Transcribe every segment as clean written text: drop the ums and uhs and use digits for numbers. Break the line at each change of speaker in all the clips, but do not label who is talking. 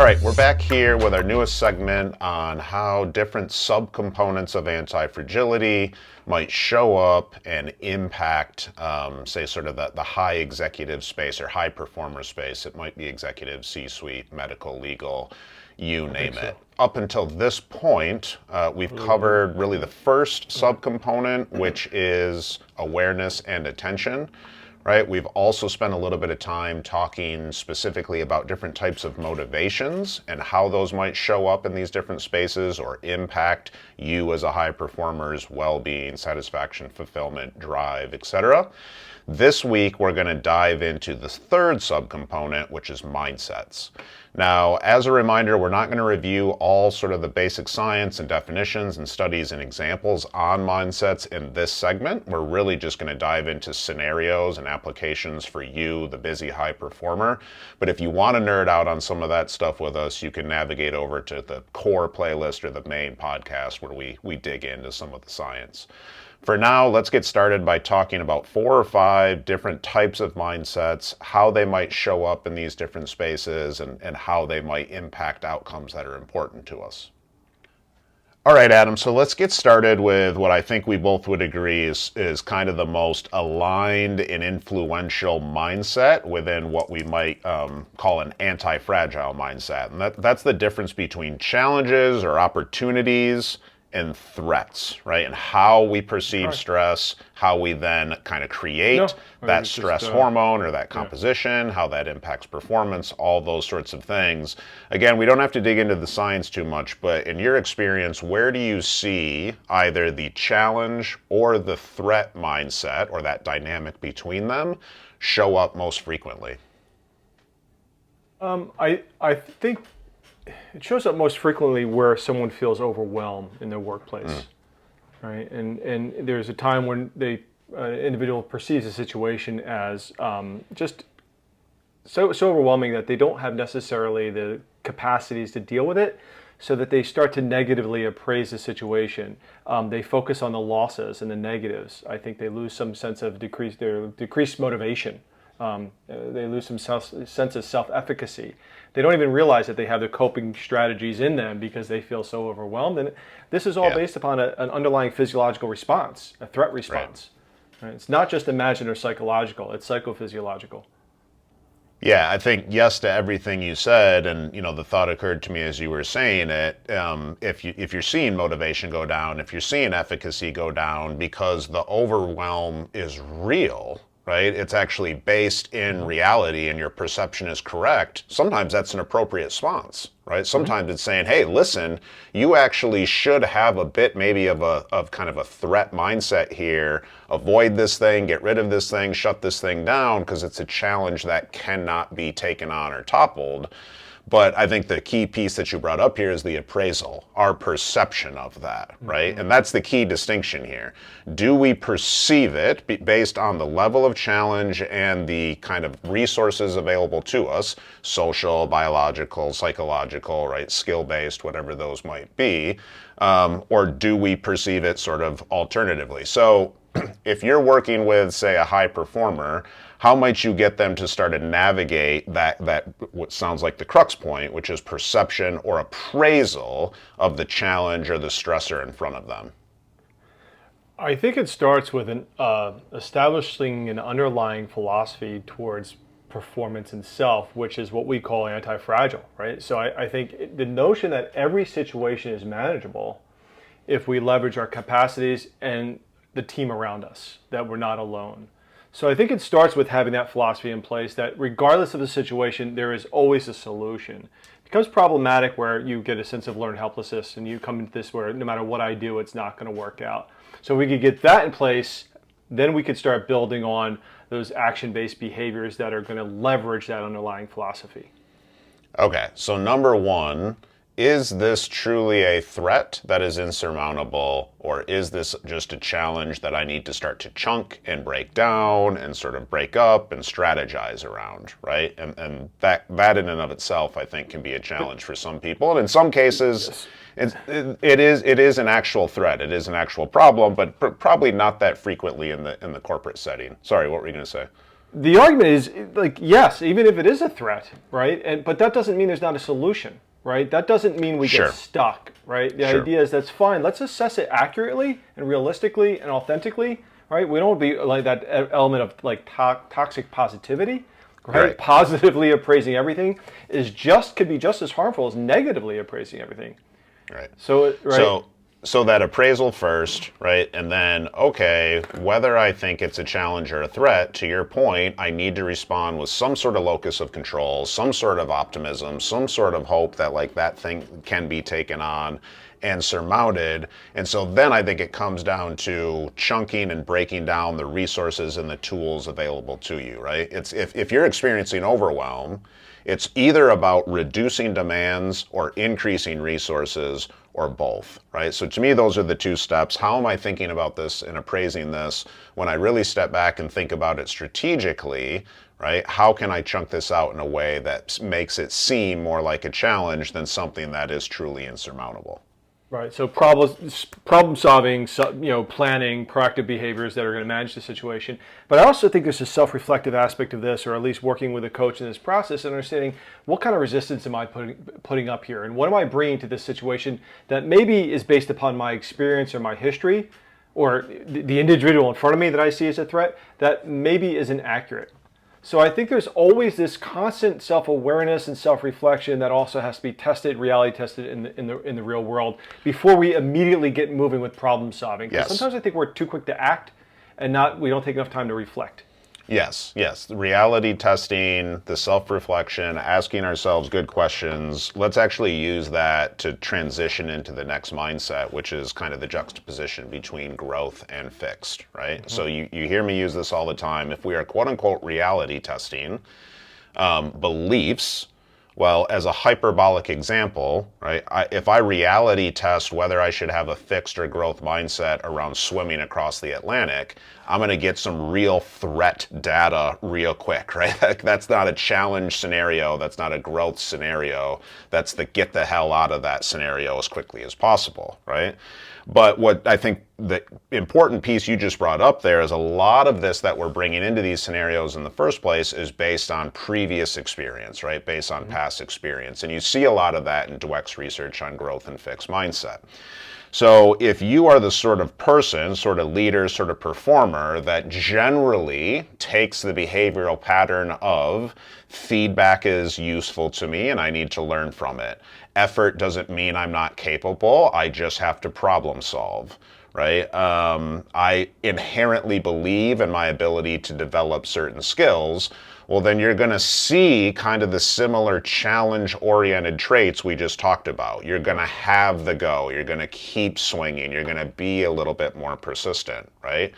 right, we're back here with our newest segment on how different subcomponents of anti-fragility might show up and impact, say, sort of the high executive space or high performer space. It might be executive, C-suite, medical, legal, you name it. Up until this point, we've covered really the first subcomponent, which is awareness and attention. Right? We've also spent a little bit of time talking specifically about different types of motivations and how those might show up in these different spaces or impact you as a high performer's well-being, satisfaction, fulfillment, drive, etc. This week, we're going to dive into the third subcomponent, which is mindsets. Now, as a reminder, we're not going to review all sort of the basic science and definitions and studies and examples on mindsets in this segment. We're really just going to dive into scenarios and applications for you, the busy high performer. But if you want to nerd out on some of that stuff with us, you can navigate over to the core playlist or the main podcast where we dig into some of the science. For now, let's get started by talking about 4 or 5 different types of mindsets, how they might show up in these different spaces, and how they might impact outcomes that are important to us. All right, Adam, so let's get started with what I think we both would agree is kind of the most aligned and influential mindset within what we might call an anti-fragile mindset. And that's the difference between challenges or opportunities and threats, right? And how we perceive stress, how we then kind of create that stress hormone or that composition, how that impacts performance, all those sorts of things. Again, we don't have to dig into the science too much, but in your experience, where do you see either the challenge or the threat mindset or that dynamic between them show up most frequently?
I think it shows up most frequently where someone feels overwhelmed in their workplace, right? And there's a time when individual perceives a situation as just so overwhelming that they don't have necessarily the capacities to deal with it, so that they start to negatively appraise the situation. They focus on the losses and the negatives. I think they lose some sense of decreased motivation. They lose some sense of self-efficacy. They don't even realize that they have the coping strategies in them because they feel so overwhelmed. And this is all based upon an underlying physiological response, a threat response. Right. It's not just imagined or psychological, it's psychophysiological.
Yeah, I think yes to everything you said, and the thought occurred to me as you were saying it. If you're seeing motivation go down, if you're seeing efficacy go down because the overwhelm is real, right? It's actually based in reality and your perception is correct. Sometimes that's an appropriate response, right? Sometimes it's saying, hey, listen, you actually should have a bit maybe of kind of a threat mindset here. Avoid this thing, get rid of this thing, shut this thing down because it's a challenge that cannot be taken on or toppled. But I think the key piece that you brought up here is the appraisal, our perception of that, right? And that's the key distinction here. Do we perceive it based on the level of challenge and the kind of resources available to us, social, biological, psychological, right, skill-based, whatever those might be, or do we perceive it sort of alternatively? So if you're working with, say, a high performer, how might you get them to start to navigate that what sounds like the crux point, which is perception or appraisal of the challenge or the stressor in front of them?
I think it starts with establishing an underlying philosophy towards performance and self, which is what we call anti-fragile, right? So I think the notion that every situation is manageable if we leverage our capacities and the team around us, that we're not alone. So I think it starts with having that philosophy in place that regardless of the situation, there is always a solution. It becomes problematic where you get a sense of learned helplessness and you come into this where no matter what I do, it's not going to work out. So we could get that in place, then we could start building on those action-based behaviors that are going to leverage that underlying philosophy.
Okay, so number one, is this truly a threat that is insurmountable, or is this just a challenge that I need to start to chunk and break down and sort of break up and strategize around, right? And that in and of itself, I think, can be a challenge for some people. And in some cases, it is an actual threat. It is an actual problem, but probably not that frequently in the corporate setting. Sorry, what were you going to say?
The argument is like, yes, even if it is a threat, right? But that doesn't mean there's not a solution, right? That doesn't mean we
Sure.
get stuck, right? The
Sure.
idea is that's fine. Let's assess it accurately and realistically and authentically, right? We don't be like that element of like toxic positivity, right?
Right.
Positively appraising everything could be just as harmful as negatively appraising everything.
Right.
So, right.
So that appraisal first, right? And then, okay, whether I think it's a challenge or a threat, to your point, I need to respond with some sort of locus of control, some sort of optimism, some sort of hope that like that thing can be taken on and surmounted. And so then I think it comes down to chunking and breaking down the resources and the tools available to you, right? It's if you're experiencing overwhelm, it's either about reducing demands or increasing resources or both, right? So to me, those are the two steps. How am I thinking about this and appraising this when I really step back and think about it strategically, right? How can I chunk this out in a way that makes it seem more like a challenge than something that is truly insurmountable?
Right. So problem solving, planning, proactive behaviors that are going to manage the situation. But I also think there's a self-reflective aspect of this, or at least working with a coach in this process and understanding what kind of resistance am I putting up here, and what am I bringing to this situation that maybe is based upon my experience or my history, or the individual in front of me that I see as a threat that maybe isn't accurate. So I think there's always this constant self-awareness and self-reflection that also has to be tested, reality tested in the real world before we immediately get moving with problem solving.
Yes.
Sometimes I think we're too quick to act and we don't take enough time to reflect.
Yes. The reality testing, the self-reflection, asking ourselves good questions. Let's actually use that to transition into the next mindset, which is kind of the juxtaposition between growth and fixed, right? Mm-hmm. So you hear me use this all the time. If we are quote unquote reality testing beliefs, well, as a hyperbolic example, right, if I reality test whether I should have a fixed or growth mindset around swimming across the Atlantic, I'm going to get some real threat data real quick, right? That's not a challenge scenario. That's not a growth scenario. That's the get the hell out of that scenario as quickly as possible, right? But what I think the important piece you just brought up there is a lot of this that we're bringing into these scenarios in the first place is based on previous experience, right? Based on past experience. And you see a lot of that in Dweck's research on growth and fixed mindset. So if you are the sort of person, sort of leader, sort of performer that generally takes the behavioral pattern of feedback is useful to me and I need to learn from it. Effort doesn't mean I'm not capable, I just have to problem solve, right? I inherently believe in my ability to develop certain skills. Well, then you're going to see kind of the similar challenge-oriented traits we just talked about. You're going to have the go. You're going to keep swinging. You're going to be a little bit more persistent, right?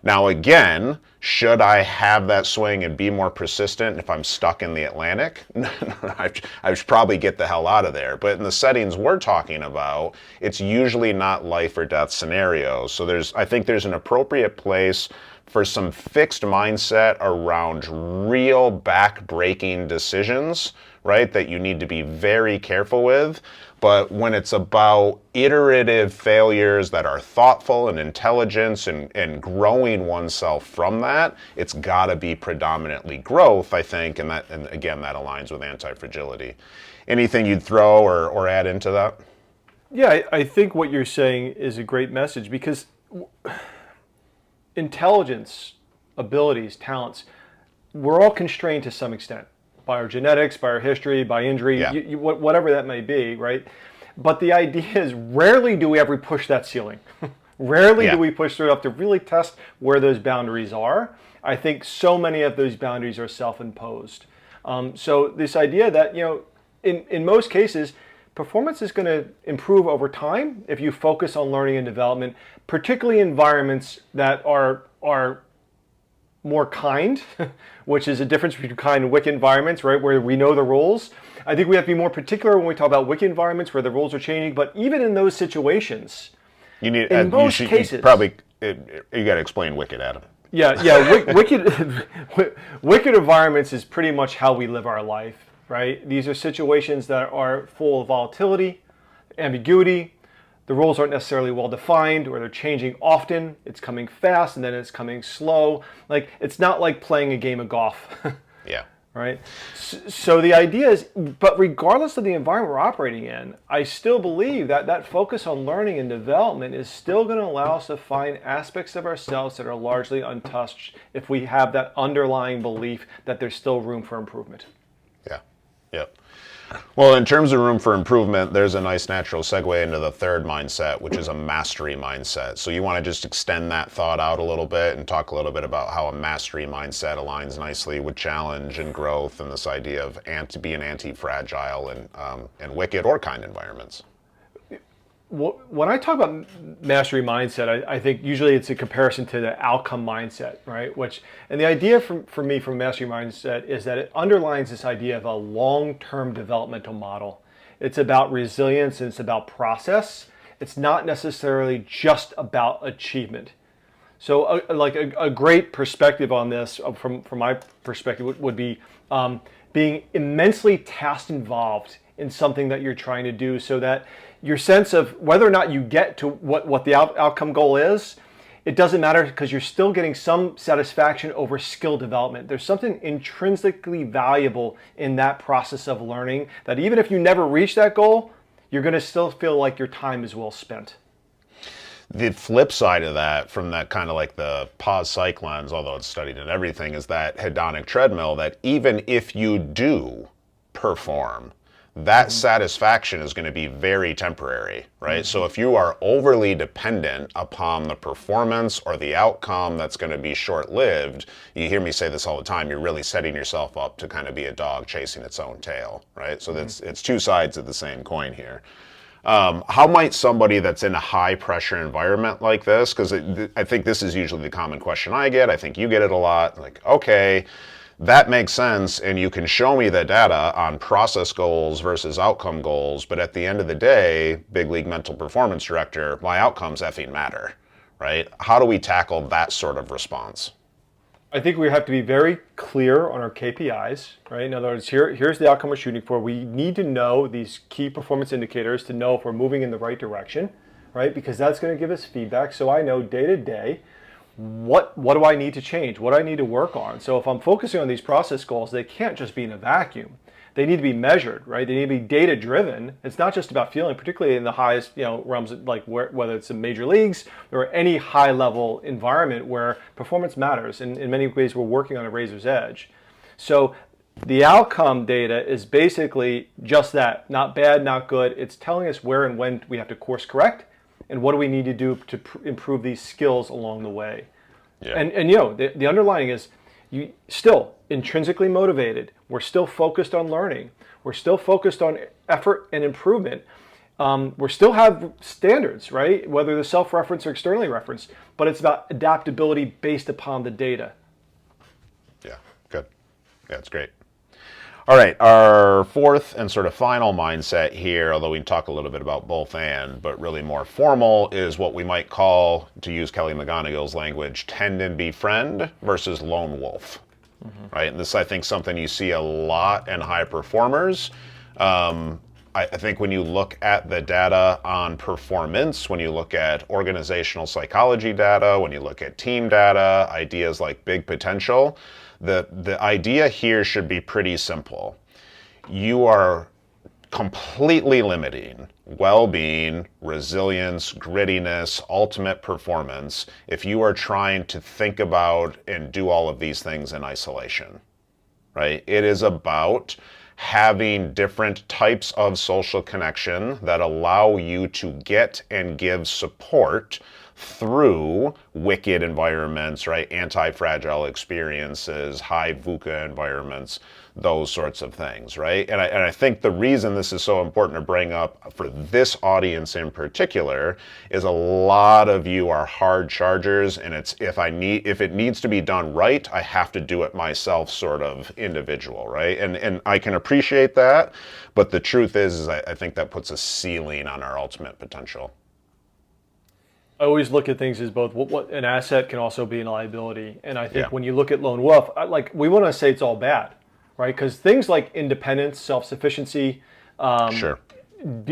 Now, again, should I have that swing and be more persistent if I'm stuck in the Atlantic? I should probably get the hell out of there. But in the settings we're talking about, it's usually not life or death scenarios. So I think there's an appropriate place for some fixed mindset around real back-breaking decisions, right, that you need to be very careful with. But when it's about iterative failures that are thoughtful and intelligence and growing oneself from that, it's got to be predominantly growth, I think, and again, that aligns with anti-fragility. Anything you'd throw or add into that?
Yeah, I think what you're saying is a great message because intelligence, abilities, talents, we're all constrained to some extent by our genetics, by our history, by injury, whatever that may be, right? But the idea is rarely do we ever push that ceiling. Rarely do we push through enough to really test where those boundaries are. I think so many of those boundaries are self-imposed. So this idea that, in most cases, performance is going to improve over time if you focus on learning and development, particularly environments that are more kind, which is a difference between kind and wicked environments, right, where we know the rules. I think we have to be more particular when we talk about wicked environments where the rules are changing, but even in those situations, in most cases...
You got to explain wicked, Adam.
Wicked environments is pretty much how we live our life, right? These are situations that are full of volatility, ambiguity, the roles aren't necessarily well defined, or they're changing often. It's coming fast and then it's coming slow. Like, it's not like playing a game of golf.
Yeah.
Right? So the idea is, but regardless of the environment we're operating in, I still believe that that focus on learning and development is still going to allow us to find aspects of ourselves that are largely untouched if we have that underlying belief that there's still room for improvement.
Yeah. Yep. Well, in terms of room for improvement, there's a nice natural segue into the third mindset, which is a mastery mindset. So you want to just extend that thought out a little bit and talk a little bit about how a mastery mindset aligns nicely with challenge and growth and this idea of being anti-fragile and wicked or kind environments.
When I talk about mastery mindset, I think usually it's a comparison to the outcome mindset, right? And the idea for me from mastery mindset is that it underlines this idea of a long-term developmental model. It's about resilience and it's about process. It's not necessarily just about achievement. So a great perspective on this from my perspective would be being immensely task involved in something that you're trying to do, so that your sense of whether or not you get to what the outcome goal is, it doesn't matter, because you're still getting some satisfaction over skill development. There's something intrinsically valuable in that process of learning that even if you never reach that goal, you're going to still feel like your time is well spent.
The flip side of that, from that kind of like the pause psych lens, although it's studied in everything, is that hedonic treadmill that even if you do perform, that satisfaction is going to be very temporary, right? So if you are overly dependent upon the performance or the outcome that's going to be short-lived, you hear me say this all the time, you're really setting yourself up to kind of be a dog chasing its own tail, right? So it's two sides of the same coin here. How might somebody that's in a high-pressure environment like this, because I think this is usually the common question I get, I think you get it a lot, like, okay, that makes sense, and you can show me the data on process goals versus outcome goals, but at the end of the day, big league mental performance director, my outcomes effing matter, right? How do we tackle that sort of response?
I think we have to be very clear on our KPIs, right? In other words, here's the outcome we're shooting for. We need to know these key performance indicators to know if we're moving in the right direction, right? Because that's going to give us feedback. So I know day to day, what do I need to change? What do I need to work on? So if I'm focusing on these process goals, they can't just be in a vacuum. They need to be measured, right? They need to be data driven. It's not just about feeling, particularly in the highest, realms, like whether it's in major leagues or any high level environment where performance matters. And in many ways, we're working on a razor's edge. So the outcome data is basically just that, not bad, not good. It's telling us where and when we have to course correct and what do we need to do to improve these skills along the way. Yeah. And the underlying is you still intrinsically motivated. We're still focused on learning. We're still focused on effort and improvement. We still have standards, right? Whether they're self-referenced or externally referenced, but it's about adaptability based upon the data.
Yeah, good. Yeah, it's great. All right, our fourth and sort of final mindset here, although we can talk a little bit about both and, but really more formal, is what we might call, to use Kelly McGonigle's language, tend and befriend versus lone wolf, right? And this, I think, something you see a lot in high performers. I think when you look at the data on performance, when you look at organizational psychology data, when you look at team data, ideas like big potential, the idea here should be pretty simple. You are completely limiting well-being, resilience, grittiness, ultimate performance if you are trying to think about and do all of these things in isolation, right? It is about having different types of social connection that allow you to get and give support through wicked environments, right? Anti-fragile experiences, high VUCA environments, those sorts of things, right? And I think the reason this is so important to bring up for this audience in particular is a lot of you are hard chargers, and it's if it needs to be done right, I have to do it myself sort of individual, right? And I can appreciate that, but the truth is I think that puts a ceiling on our ultimate potential.
I always look at things as both what an asset can also be a liability. And I think when you look at lone wolf, we want to say it's all bad, right? Because things like independence, self-sufficiency,
Sure.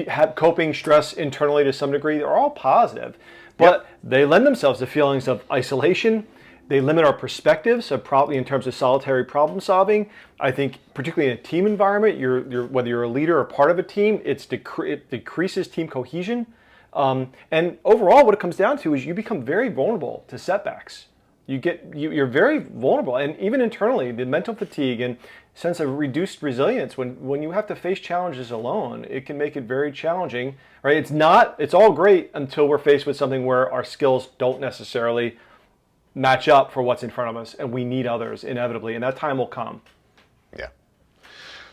have coping stress internally to some degree. They're all positive, but they lend themselves to feelings of isolation. They limit our perspectives of probably in terms of solitary problem solving. I think particularly in a team environment, whether you're a leader or part of a team, it decreases team cohesion. And overall, what it comes down to is you become very vulnerable to setbacks. You're very vulnerable, and even internally, the mental fatigue and sense of reduced resilience when you have to face challenges alone, it can make it very challenging. Right? It's all great until we're faced with something where our skills don't necessarily match up for what's in front of us, and we need others inevitably, and that time will come.
Yeah.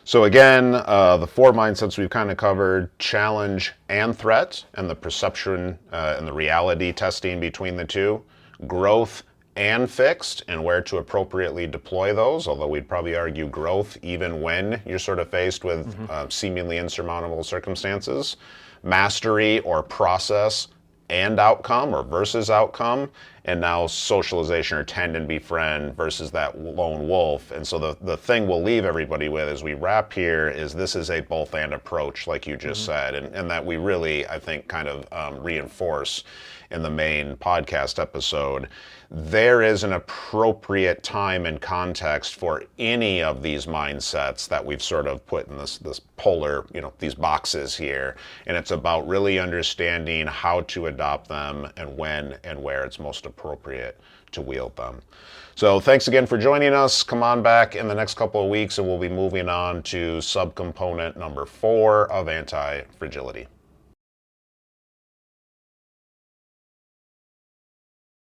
So again, the 4 mindsets we've kind of covered: challenge and threat, and the perception and the reality testing between the two; growth and fixed, and where to appropriately deploy those, although we'd probably argue growth even when you're sort of faced with seemingly insurmountable circumstances; mastery or process and outcome, or versus outcome; and now socialization or tend and befriend versus that lone wolf. And so the thing we'll leave everybody with as we wrap here is this is a both and approach, like you just said, and that we really, I think, kind of reinforce in the main podcast episode. There is an appropriate time and context for any of these mindsets that we've sort of put in this polar, these boxes here. And it's about really understanding how to adopt them and when and where it's most appropriate to wield them. So thanks again for joining us. Come on back in the next couple of weeks and we'll be moving on to subcomponent number 4 of anti-fragility.